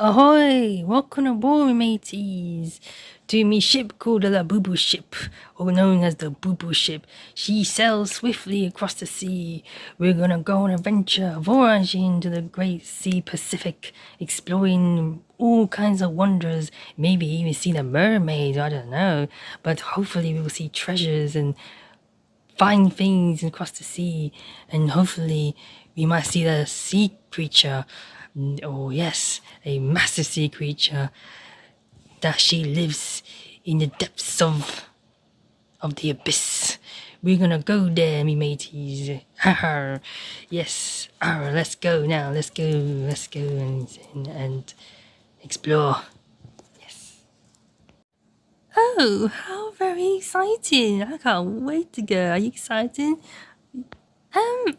Ahoy! Welcome aboard, mateys! To me ship called the Labubu ship, or known as the Boo ship. She sails swiftly across the sea. We're gonna go on an adventure, voyaging into the great sea Pacific, exploring all kinds of wonders, maybe even see the mermaids, I don't know. But hopefully we will see treasures and find things across the sea, and hopefully we might see the sea creature. Oh yes, a massive sea creature that she lives in the depths of the abyss. We're gonna go there, me mateys. Yes. Let's go now. Let's go and explore. Yes. Oh, how very exciting! I can't wait to go. Are you excited?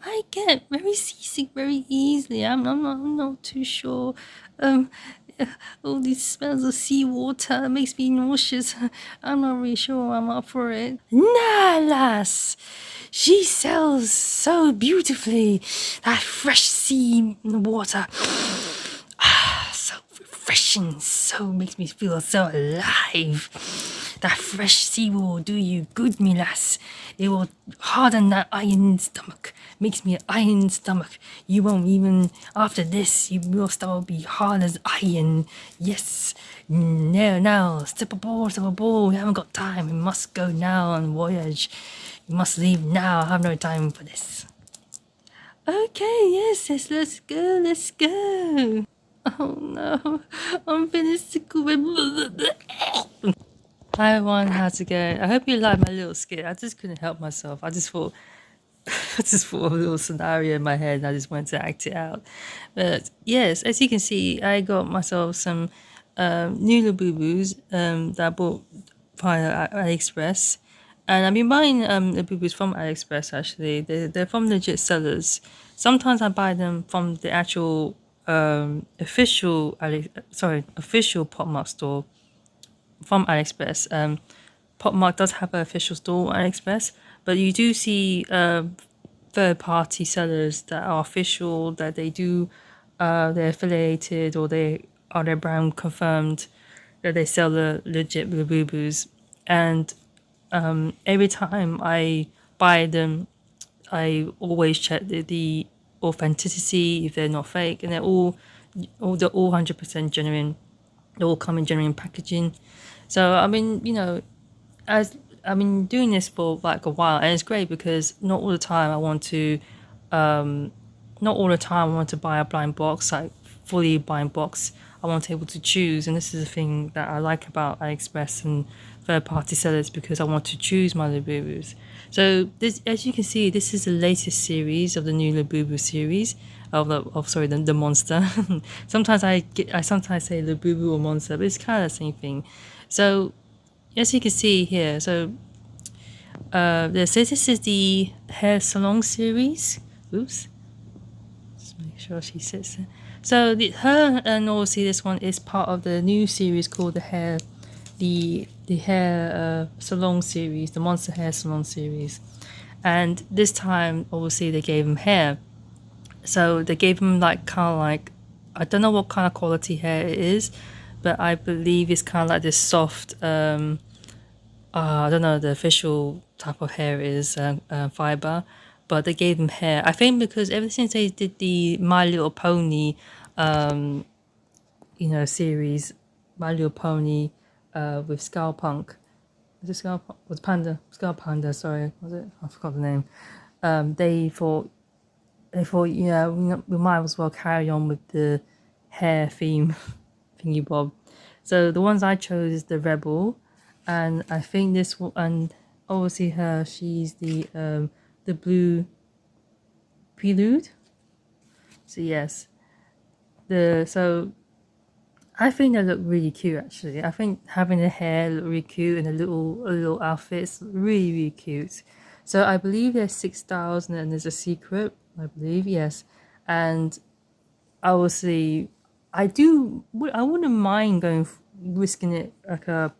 I get very seasick very easily. I'm not too sure. Um, all these smells of seawater makes me nauseous. I'm not really sure I'm up for it. Nah, lass. She sells so beautifully. That fresh sea water. So refreshing. So makes me feel so alive. That fresh sea will do you good, me lass. It will harden that iron stomach. Makes me an iron stomach. You won't even, after this, your stomach will be hard as iron. Yes. Now, step aboard. We haven't got time. We must go now on voyage. We must leave now. I have no time for this. Okay, yes, let's go. Oh no, I'm feeling sick of it. Hi everyone, how's it going? I hope you like my little skit. I just couldn't help myself. I just thought of a little scenario in my head and I just wanted to act it out. But yes, as you can see, I got myself some new Labubus that I bought via AliExpress. And I've been buying Labubus from AliExpress actually. They're from legit sellers. Sometimes I buy them from the actual official Popmark store from AliExpress. Popmark does have an official store on AliExpress, but you do see third-party sellers that are official, that they do, they're affiliated or they are their brand confirmed, that they sell the legit Labubus. And every time I buy them, I always check the authenticity, if they're not fake, and they're all 100% genuine. They all come in genuine packaging. So I mean, as I've been doing this for like a while, and it's great because not all the time I want to buy a blind box, like fully blind box. I want to be able to choose, and this is the thing that I like about AliExpress and third-party sellers, because I want to choose my Labubus. So this, as you can see, this is the latest series of the new Labubu series the monster. I sometimes say Labubu or monster, but it's kind of the same thing. So as you can see here, this is the Hair Salon series. Oops. Just make sure she sits there. So her and obviously this one is part of the new series called the Hair Salon series, the Monster Hair Salon series. And this time, obviously, they gave him hair. So they gave him I don't know what kind of quality hair it is, but I believe it's kind of like this soft, I don't know the official type of hair is, fiber, but they gave him hair. I think because ever since they did the My Little Pony, series, My Little Pony, with Skullpunk. Was it Skullpunk? Was Panda? Skullpanda, sorry. Was it? I forgot the name. They thought, we might as well carry on with the hair theme thingy bob. So the ones I chose is the Rebel, and I think this one, and obviously she's the blue prelude. So yes, I think they look really cute actually. I think having the hair look really cute and a little outfits really cute. So I believe there's 6 styles and there's a secret. I believe, yes, and obviously I wouldn't mind risking it like a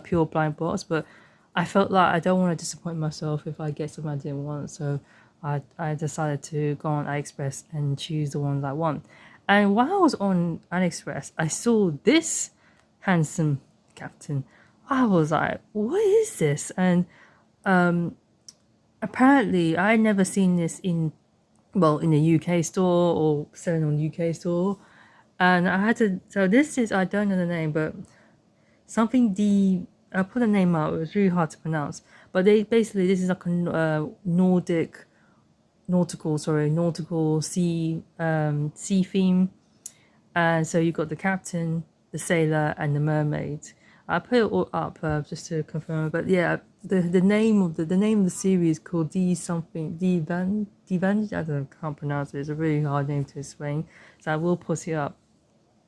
pure blind box, but I felt like I don't want to disappoint myself if I get something I didn't want. So I decided to go on AliExpress and choose the ones I want. And while I was on AliExpress, I saw this handsome captain. I was like, what is this? And apparently I never seen this in the UK store or selling on UK store. And I had to, so this is, I don't know the name, but something I put the name out, it was really hard to pronounce. But this is like a nautical sea theme. And so you got the captain, the sailor, and the mermaid. I put it all up just to confirm. But yeah, the name of the name of the series called Divan. I don't can't pronounce it. It's a really hard name to explain. So I will put it up,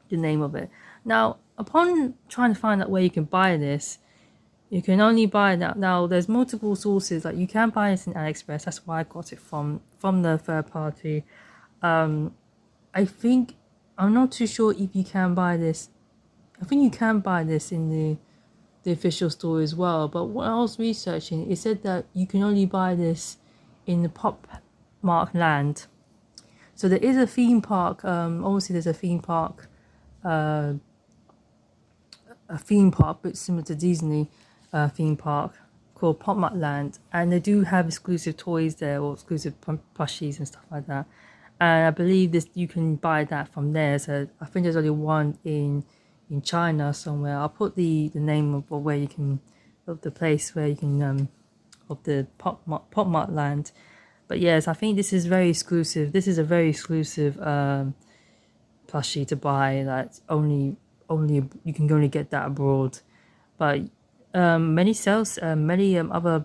the name of it. Now, upon trying to find out where you can buy this, you can only buy it now. There's multiple sources. Like you can buy this in AliExpress. That's why I got it from the third party. I think I'm not too sure if you can buy this. I think you can buy this in the official store as well. But when I was researching, it said that you can only buy this in the Popland. So there is a theme park. Obviously, there's a theme park. A theme park, but similar to Disney theme park called Popland, and they do have exclusive toys there or exclusive plushies and stuff like that. And I believe this you can buy that from there. So I think there's only one in China somewhere. I'll put the name of where you can, of the place where you can of the Popland. But yes, I think this is very exclusive. This is a very exclusive plushie to buy. That's only you can only get that abroad. But many other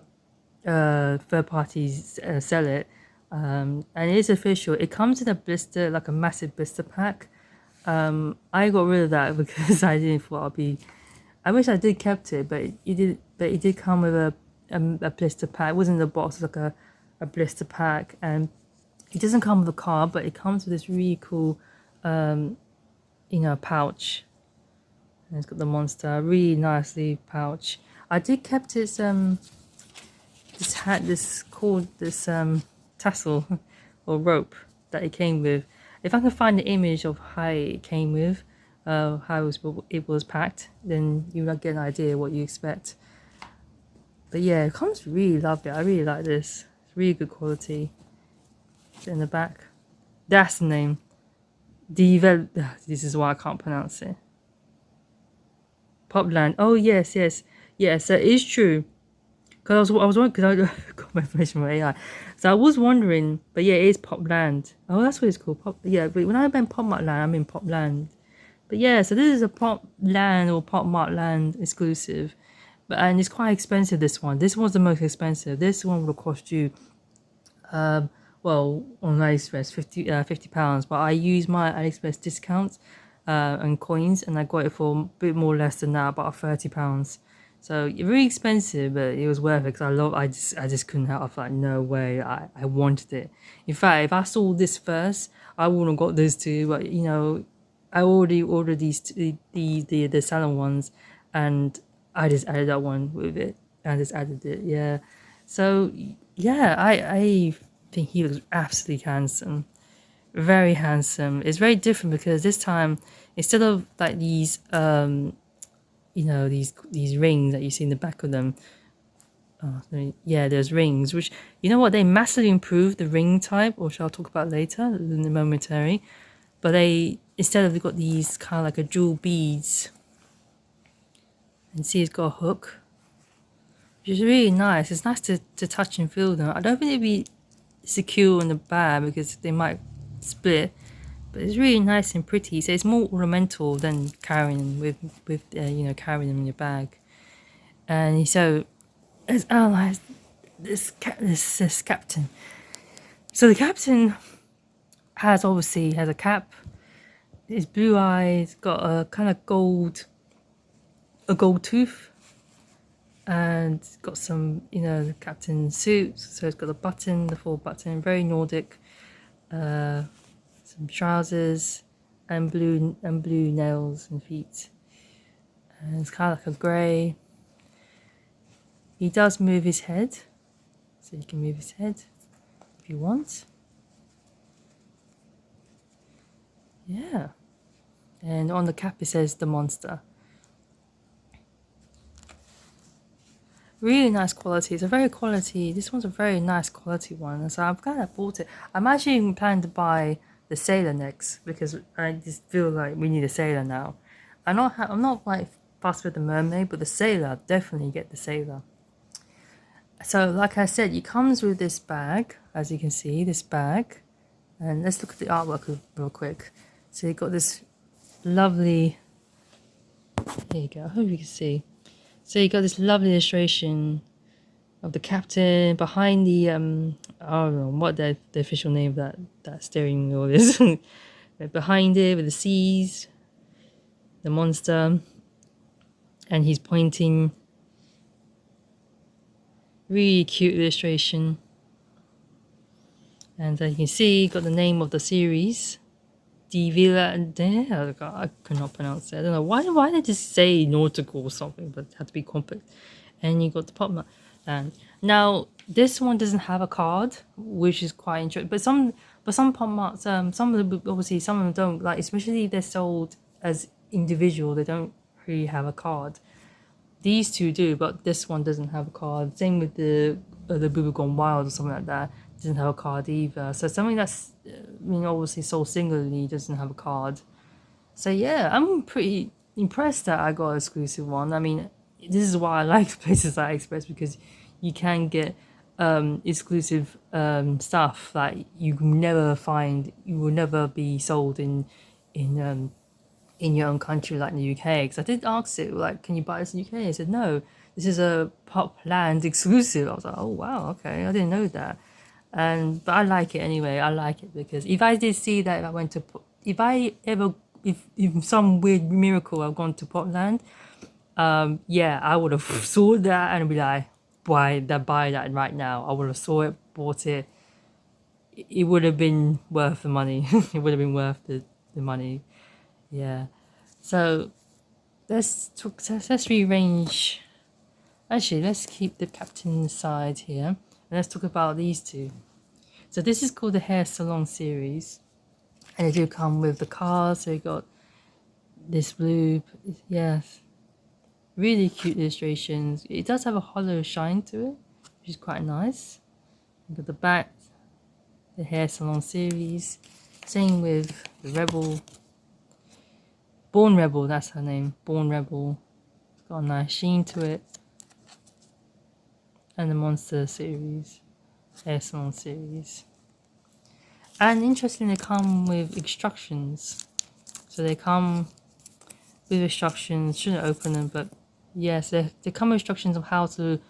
third parties sell it, and it is official. It comes in a blister, like a massive blister pack. I got rid of that because I didn't thought I'd be. I wish I did kept it, but it did come with a blister pack. It wasn't in the box, it's like a blister pack, and it doesn't come with a card, but it comes with this really cool, pouch. And it's got the monster, really nicely pouch. I did kept this tassel or rope that it came with. If I can find the image of how it came with, how it was packed, then you will get an idea what you expect. But yeah, it comes really lovely. I really like this. It's really good quality. It's in the back. That's the name. This is why I can't pronounce it. Popland. Oh yes. So it is true. Because I was wondering, because I got my information from AI. So I was wondering, but yeah, it is Popland. Oh, that's what it's called. Yeah, but when I meant Popland, I mean Popland. But yeah, so this is a Popland or Popmartland exclusive. And it's quite expensive, this one. This one's the most expensive. This one will cost you, on AliExpress, £50. But I use my AliExpress discounts and coins, and I got it for a bit more less than that, about £30. So really expensive, but it was worth it because I just couldn't help. I was like, no way, I wanted it. In fact, if I saw this first, I wouldn't have got this too. But I already ordered the salon ones, and I just added that one with it. I just added it, yeah. So yeah, I think he looks absolutely handsome, very handsome. It's very different because this time, instead of like these these rings that you see in the back of them. There's rings, which, you know what, they massively improved the ring type, which I'll talk about later in the momentary. But they've got these kind of like a jewel beads. And see, it's got a hook, which is really nice. It's nice to touch and feel them. I don't think it'd be secure in the bag because they might split. But it's really nice and pretty. So it's more ornamental than carrying them carrying them in your bag. And so, as allies, this captain. So the captain has a cap. His blue eyes, got a kind of gold tooth, and it's got some the captain suit. So it's got the full button, very Nordic. Some trousers and blue nails and feet, and it's kind of like a grey. He does move his head, so you can move his head if you want. Yeah. And on the cap it says the monster. Really nice quality. It's a very quality. This one's a very nice quality one. So I'm glad I bought it. I'm actually planning to buy the sailor next because I just feel like we need a sailor now. I'm not like fussed with the mermaid, but the sailor, definitely get the sailor. So like I said, it comes with this bag, as you can see, this bag. And let's look at the artwork real quick. So you got this lovely, here you go, I hope you can see. So you got this lovely illustration of the captain behind the I don't know what the official name of that steering wheel is. Behind it with the seas, the monster, and he's pointing. Really cute illustration. And you can see got the name of the series. Vliegende. I cannot pronounce it. I don't know why they just say nautical or something, but it had to be compact. And you got the Popland. And now this one doesn't have a card, which is quite interesting. But some Popmarks, some of them obviously some of them don't. Like especially if they're sold as individual, they don't really have a card. These two do, but this one doesn't have a card. Same with the Labubu Gone Wild or something like that. Doesn't have a card either. So something that's, obviously sold singularly doesn't have a card. So yeah, I'm pretty impressed that I got an exclusive one. I mean, this is why I like places like AliExpress because you can get exclusive stuff that you can never find. You will never be sold in your own country like in the UK. Because I did ask it like, can you buy this in the UK? I said no. This is a Popland exclusive. I was like, oh wow, okay, I didn't know that. But I like it anyway. I like it because if I did see that, if some weird miracle I've gone to Popland, yeah, I would have saw that and be like, buy that right now. I would have saw it, bought it. It would have been worth the money. It would have been worth the money. Yeah. So let's rearrange. Actually, let's keep the captain side here and let's talk about these two. So this is called the Hair Salon series, and they do come with the cars. So you got this blue, yes, really cute illustrations. It does have a hollow shine to it, which is quite nice. You got the back, the Hair Salon series. Same with the Rebel, Born Rebel. That's her name, Born Rebel. It's got a nice sheen to it, and the Monster series, Hair Salon series. And interestingly, they come with instructions. So they come with instructions. Shouldn't open them, but yes, they come with instructions on how to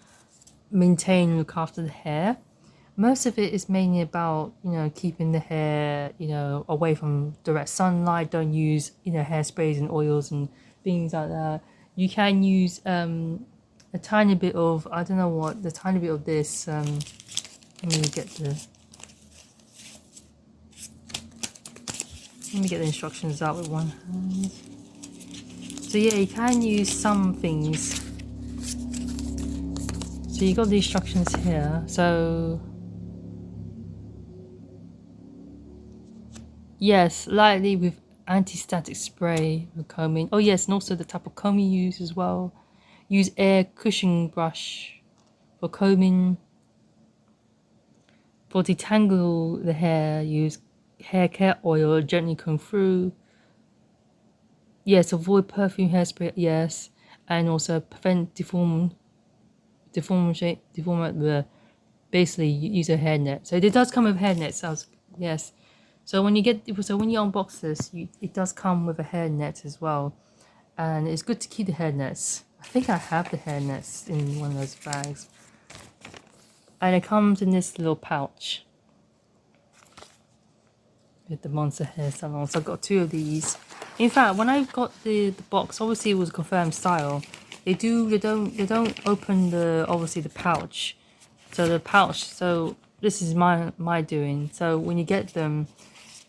maintain and look after the hair. Most of it is mainly about keeping the hair away from direct sunlight. Don't use hairsprays and oils and things like that. You can use a tiny bit of the tiny bit of this. Let me get the instructions out with one hand. So yeah, you can use some things. So you got the instructions here. So yes, lightly with anti-static spray for combing. Oh yes, and also the type of comb you use as well. Use air cushion brush for combing. For detangle the hair, use hair care oil, gently comb through. Yes, avoid perfume hairspray, yes. And also prevent basically use a hairnet. So it does come with hairnets, yes. So when you unbox this, it does come with a hairnet as well. And it's good to keep the hairnets. I think I have the hairnets in one of those bags. And it comes in this little pouch with the Monster Hair Salon. So I've got two of these. In fact, when I got the box, obviously it was confirmed style. They don't open the pouch. So this is my doing. So when you get them,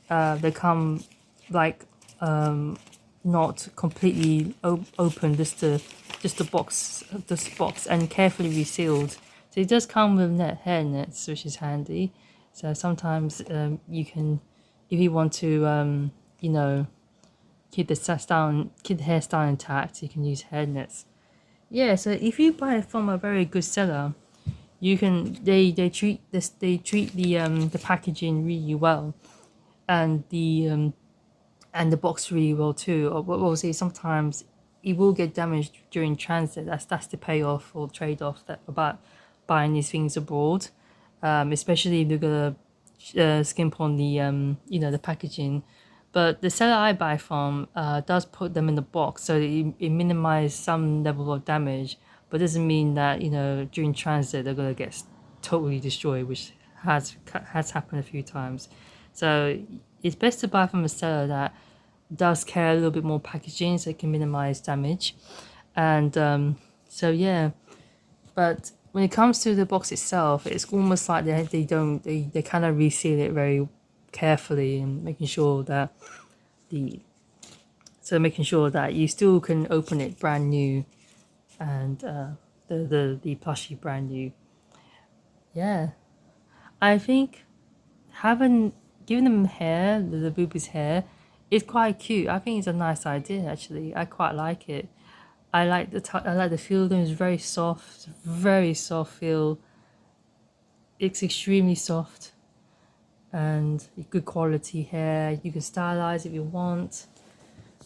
they come like not completely open, just the box and carefully resealed. So it does come with hair nets, which is handy. So sometimes you can, if you want to you know, keep the hairstyle intact, you can use hair nets. Yeah, so if you buy it from a very good seller, you can they treat the packaging really well, and the box really well too. Or what we'll say, sometimes it will get damaged during transit. That's the payoff or trade off that about buying these things abroad, especially if you're gonna skimp on the the packaging. But the seller I buy from does put them in the box, so it minimizes some level of damage, but doesn't mean that during transit they're gonna get totally destroyed, which has happened a few times. So it's best to buy from a seller that does care a little bit more packaging, so it can minimize damage. And so yeah, but when it comes to the box itself, it's almost like they kind of reseal it very carefully, and making sure that you still can open it brand new, and the plushie brand new. Yeah, I think having given them hair, the Labubus hair, is quite cute. I think it's a nice idea actually. I quite like it. I like the feel of them. It's very soft feel. It's extremely soft and good quality hair. You can stylize if you want.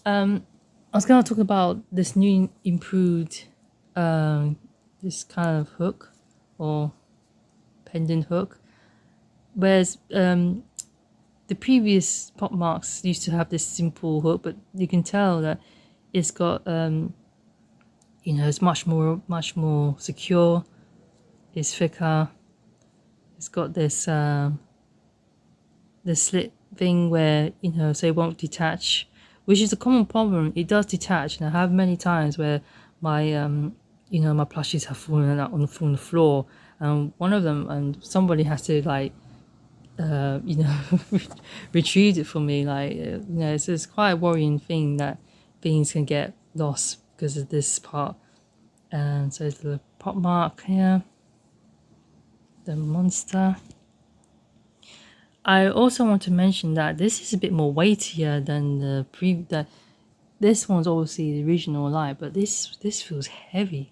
I was gonna talk about this new improved this kind of hook or pendant hook, whereas the previous pop marks used to have this simple hook, but you can tell that it's got it's much more secure. It's thicker. It's got this the slit thing where so it won't detach, which is a common problem. It does detach, and I have many times where my my plushies have fallen out from the floor, and one of them, and somebody has to like retrieve it for me. Like it's quite a worrying thing that things can get lost because of this part. And so it's the pop mark here, the monster. I also want to mention that this is a bit more weightier than this one's obviously the original light, but this feels heavy,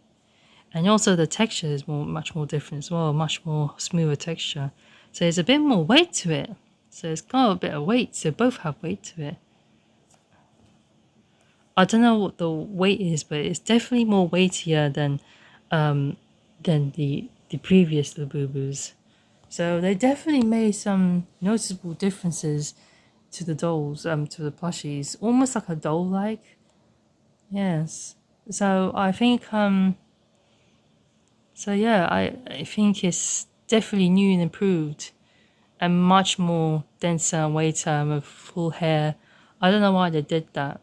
and also the texture is much more different as well, much more smoother texture. So there's a bit more weight to it. So it's got a bit of weight. So both have weight to it. I don't know what the weight is, but it's definitely more weightier than the previous Labubus. So they definitely made some noticeable differences to the dolls, to the plushies, almost like a doll-like. Yes. So I think so yeah, I think it's definitely new and improved, and much more denser and weightier with full hair. I don't know why they did that,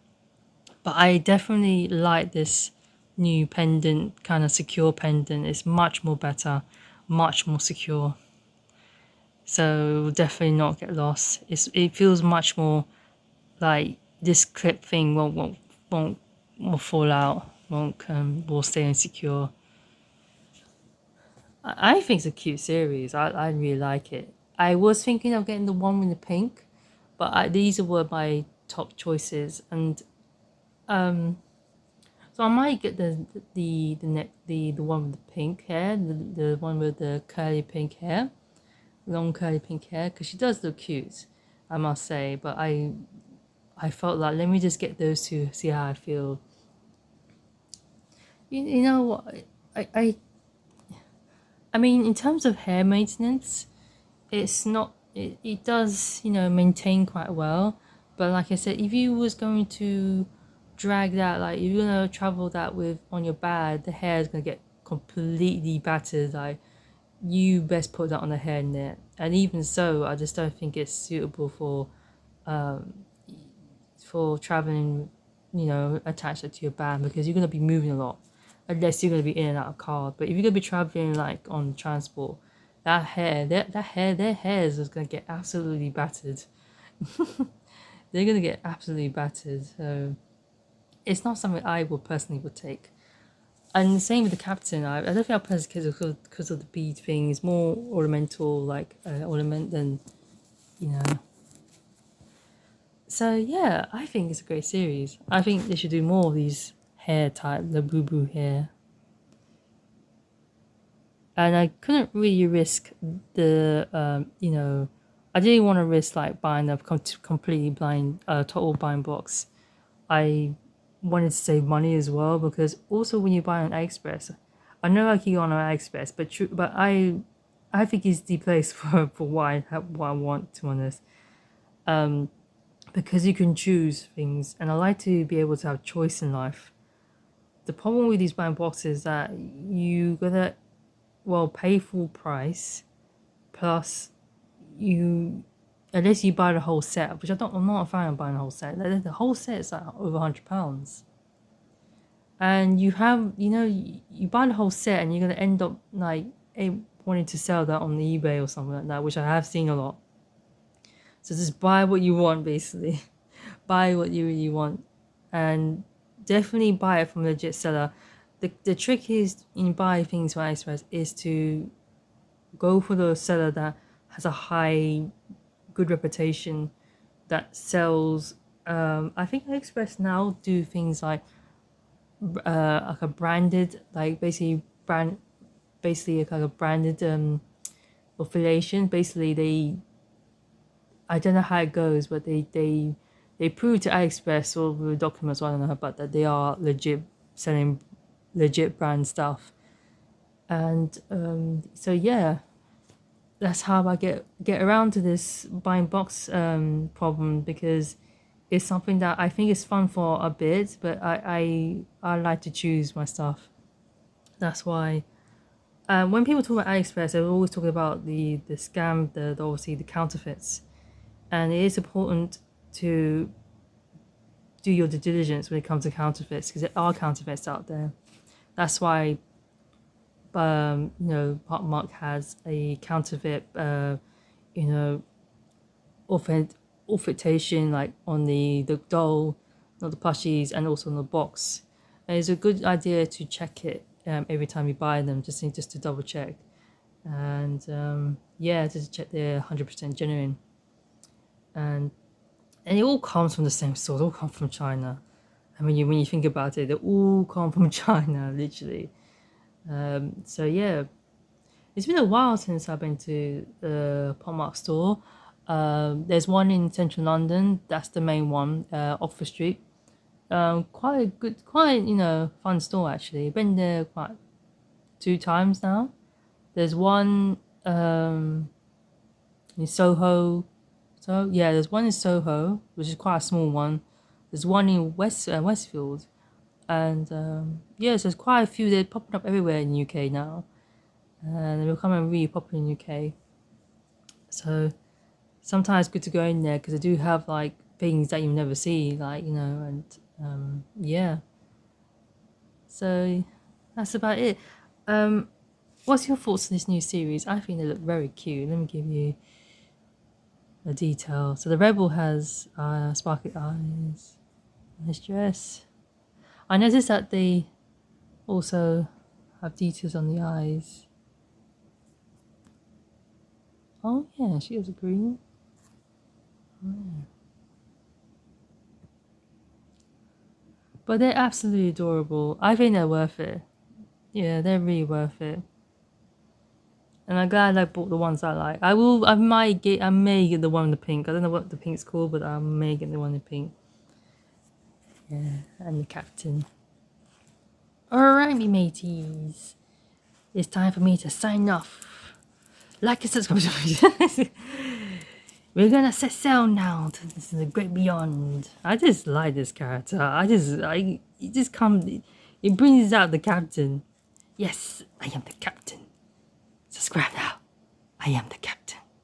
but I definitely like this new pendant, kind of secure pendant. It's much more better, much more secure. So it will definitely not get lost. It feels much more like this clip thing won't fall out, will stay insecure. I think it's a cute series. I really like it. I was thinking of getting the one with the pink, but these were my top choices, and so I might get the one with the pink hair, the one with the curly pink hair, long curly pink hair, because she does look cute, I must say. But I felt like, let me just get those two, see how I feel. You know what? I mean, in terms of hair maintenance, it's not. It does maintain quite well, but like I said, if you was going to drag that, like if you're gonna travel that with on your bag, the hair is gonna get completely battered. Like, you best put that on a hair net. And even so, I just don't think it's suitable for traveling, attach it to your bag, because you're gonna be moving a lot, unless you're gonna be in and out of car. But if you're gonna be traveling like on transport, their hairs is gonna get absolutely battered. They're gonna get absolutely battered. So it's not something I would personally take. And the same with the captain. I don't think I'll personally, because of the bead thing. It's more ornamental, like ornament than. So yeah, I think it's a great series. I think they should do more of these hair type, the Labubu hair. And I couldn't really risk the, I didn't want to risk like buying a completely blind, total blind box. I wanted to save money as well because also when you buy on AliExpress, I know I keep on AliExpress, but I think it's the place for what I want, to be honest. Because you can choose things, and I like to be able to have choice in life. The problem with these blind boxes is that you gotta pay full price plus you unless you buy the whole set, which I'm not a fan of buying the whole set. The whole set is like over £100. And you buy the whole set and you're gonna end up like wanting to sell that on eBay or something like that, which I have seen a lot. So just buy what you want, basically. Buy what you really want, and definitely buy it from a legit seller. The trick is in buying things from AliExpress is to go for the seller that has a high, good reputation, that sells. I think AliExpress now do things like a branded, like basically like a branded affiliation. Basically, I don't know how it goes, but they prove to AliExpress or the documents, I don't know, but that they are legit selling legit brand stuff. And so yeah, that's how I get around to this buying box problem, because it's something that I think is fun for a bit, but I like to choose my stuff. That's why when people talk about AliExpress, they're always talking about the scam, the obviously the counterfeits, and it is important to do your due diligence when it comes to counterfeits, because there are counterfeits out there. That's why Popmark has a counterfeit authorization like on the doll, not the plushies, and also on the box. And it's a good idea to check it every time you buy them, just to double check, and just to check they're 100% genuine. And it all comes from the same source. It all comes from China. And when you think about it, they all come from China, literally. So yeah, it's been a while since I've been to the Popmark store. There's one in central London. That's the main one, Oxford Street. Quite a good, fun store actually. Been there quite 2 times now. There's one in Soho. So yeah, there's one in Soho, which is quite a small one. There's one in Westfield, and so there's quite a few. They're popping up everywhere in the UK now, and they're becoming really popular in the UK. So sometimes it's good to go in there because they do have like things that you never see, like and yeah. So that's about it. What's your thoughts on this new series? I think they look very cute. Let me give you a detail. So the Rebel has sparkly eyes. Nice dress. I noticed that they also have details on the eyes. Oh yeah, she has a green. Oh, yeah. But they're absolutely adorable. I think they're worth it. Yeah, they're really worth it. And I'm glad I bought the ones I like. I may get the one in the pink. I don't know what the pink's called, but I may get the one in pink. Yeah, and the captain. Alright, me mateys. It's time for me to sign off. Like and subscribe. We're gonna set sail now to the great beyond. I just like this character. It brings out the captain. Yes, I am the captain. Subscribe now. I am the captain.